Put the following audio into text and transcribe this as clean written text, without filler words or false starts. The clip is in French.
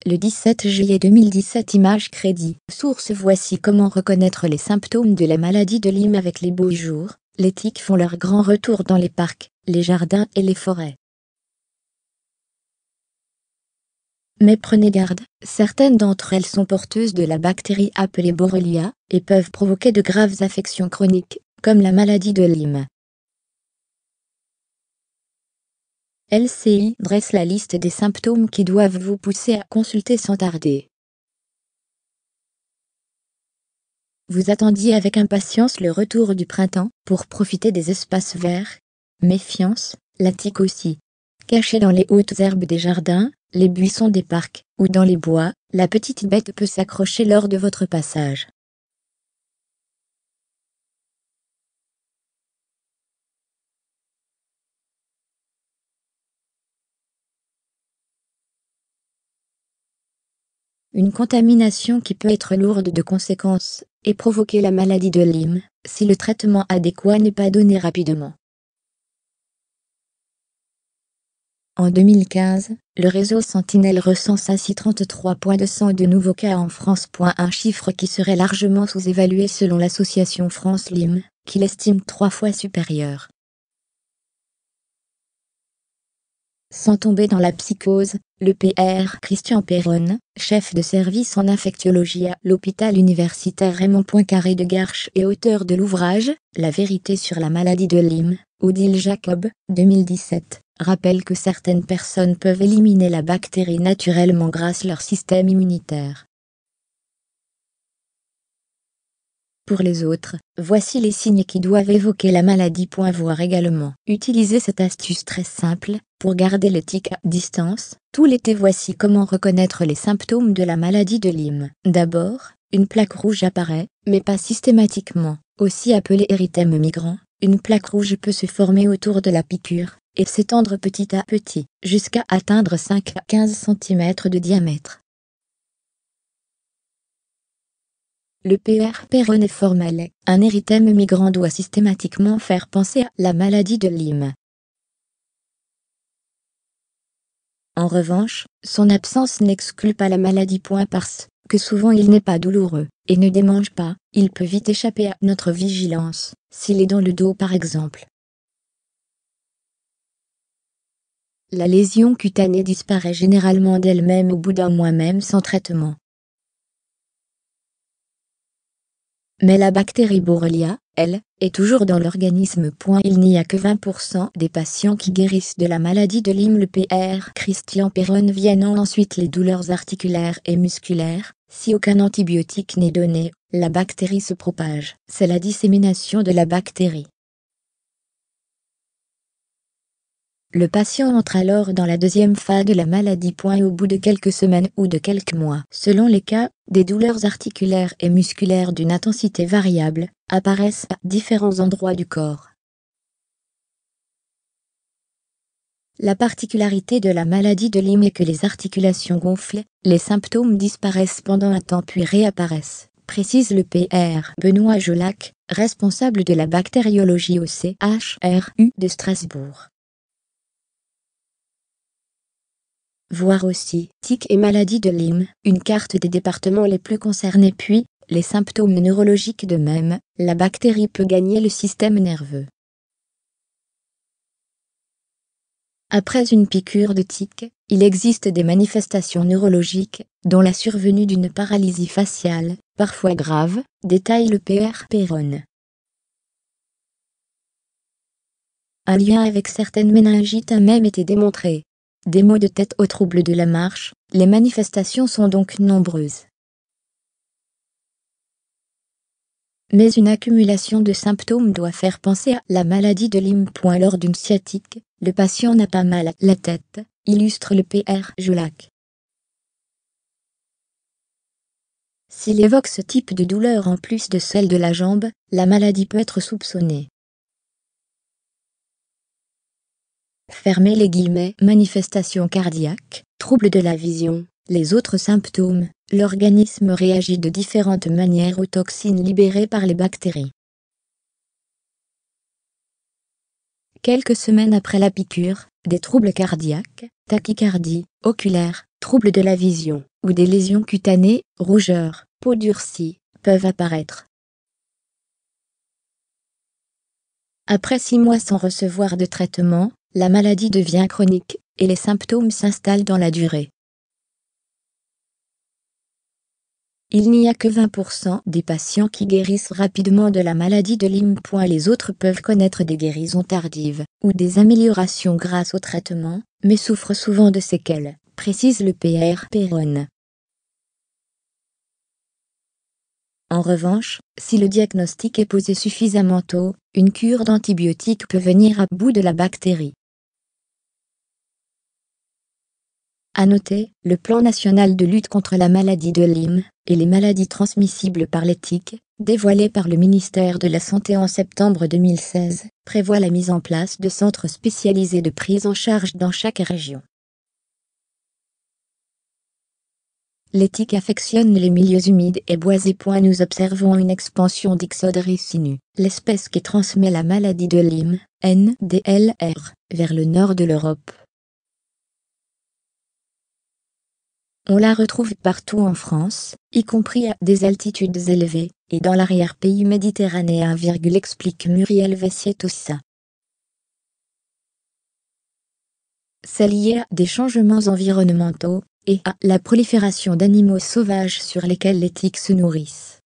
Le 17 juillet 2017. Image crédit. Source. Voici comment reconnaître les symptômes de la maladie de Lyme avec les beaux jours. Les tiques font leur grand retour dans les parcs, les jardins et les forêts. Mais prenez garde, certaines d'entre elles sont porteuses de la bactérie appelée Borrelia, et peuvent provoquer de graves affections chroniques, comme la maladie de Lyme. LCI dresse la liste des symptômes qui doivent vous pousser à consulter sans tarder. Vous attendiez avec impatience le retour du printemps pour profiter des espaces verts. Méfiance, la tique aussi. Cachée dans les hautes herbes des jardins, les buissons des parcs, ou dans les bois, la petite bête peut s'accrocher lors de votre passage. Une contamination qui peut être lourde de conséquences, et provoquer la maladie de Lyme, si le traitement adéquat n'est pas donné rapidement. En 2015, le réseau Sentinelle recense ainsi 33,200 de nouveaux cas en France. Un chiffre qui serait largement sous-évalué selon l'association France Lyme, qui l'estime 3 fois supérieur. Sans tomber dans la psychose, le Pr Christian Perronne, chef de service en infectiologie à l'hôpital universitaire Raymond Poincaré de Garches et auteur de l'ouvrage « La vérité sur la maladie de Lyme », Odile Jacob, 2017, rappelle que certaines personnes peuvent éliminer la bactérie naturellement grâce à leur système immunitaire. Pour les autres, voici les signes qui doivent évoquer la maladie. Voir également. Utilisez cette astuce très simple pour garder les tiques à distance. Tout l'été. Voici comment reconnaître les symptômes de la maladie de Lyme. D'abord, une plaque rouge apparaît, mais pas systématiquement. Aussi appelée érythème migrant, une plaque rouge peut se former autour de la piqûre et s'étendre petit à petit, jusqu'à atteindre 5 à 15 cm de diamètre. Le Pr Perronne est formel. Un érythème migrant doit systématiquement faire penser à la maladie de Lyme. En revanche, son absence n'exclut pas la maladie. Parce que souvent il n'est pas douloureux, et ne démange pas, il peut vite échapper à notre vigilance, s'il est dans le dos par exemple. La lésion cutanée disparaît généralement d'elle-même au bout d'un mois, même sans traitement. Mais la bactérie Borrelia, elle, est toujours dans l'organisme. Il n'y a que 20% des patients qui guérissent de la maladie de Lyme. Le Pr Christian Perronne. Viennent ensuite les douleurs articulaires et musculaires. Si aucun antibiotique n'est donné, la bactérie se propage. C'est la dissémination de la bactérie. Le patient entre alors dans la deuxième phase de la maladie. Au bout de quelques semaines ou de quelques mois, selon les cas, des douleurs articulaires et musculaires d'une intensité variable apparaissent à différents endroits du corps. La particularité de la maladie de Lyme est que les articulations gonflent, les symptômes disparaissent pendant un temps puis réapparaissent, précise le Pr Benoît Jolac, responsable de la bactériologie au CHRU de Strasbourg. Voir aussi tiques et maladie de Lyme, une carte des départements les plus concernés. Puis, les symptômes neurologiques. De même, la bactérie peut gagner le système nerveux. Après une piqûre de tique, il existe des manifestations neurologiques, dont la survenue d'une paralysie faciale, parfois grave, détaille le Pr Perronne. Un lien avec certaines méningites a même été démontré. Des maux de tête aux troubles de la marche, les manifestations sont donc nombreuses. Mais une accumulation de symptômes doit faire penser à la maladie de Lyme. Lors d'une sciatique, le patient n'a pas mal à la tête, illustre le Pr Jolac. S'il évoque ce type de douleur en plus de celle de la jambe, la maladie peut être soupçonnée. Fermez les guillemets. Manifestations cardiaques, troubles de la vision, les autres symptômes, l'organisme réagit de différentes manières aux toxines libérées par les bactéries. Quelques semaines après la piqûre, des troubles cardiaques, tachycardie, oculaire, troubles de la vision, ou des lésions cutanées, rougeurs, peau durcie, peuvent apparaître. Après 6 mois sans recevoir de traitement, la maladie devient chronique, et les symptômes s'installent dans la durée. Il n'y a que 20% des patients qui guérissent rapidement de la maladie de Lyme. Les autres peuvent connaître des guérisons tardives, ou des améliorations grâce au traitement, mais souffrent souvent de séquelles, précise le Pr. Perron. En revanche, si le diagnostic est posé suffisamment tôt, une cure d'antibiotiques peut venir à bout de la bactérie. À noter, le plan national de lutte contre la maladie de Lyme et les maladies transmissibles par les tiques, dévoilé par le ministère de la Santé en septembre 2016, prévoit la mise en place de centres spécialisés de prise en charge dans chaque région. Les tiques affectionnent les milieux humides et boisés. Nous observons une expansion d'Ixodes ricinus, l'espèce qui transmet la maladie de Lyme, NDLR, vers le nord de l'Europe. On la retrouve partout en France, y compris à des altitudes élevées, et dans l'arrière-pays méditerranéen. Explique Muriel Vessier-Tossa. C'est lié à des changements environnementaux, et à la prolifération d'animaux sauvages sur lesquels les tiques se nourrissent.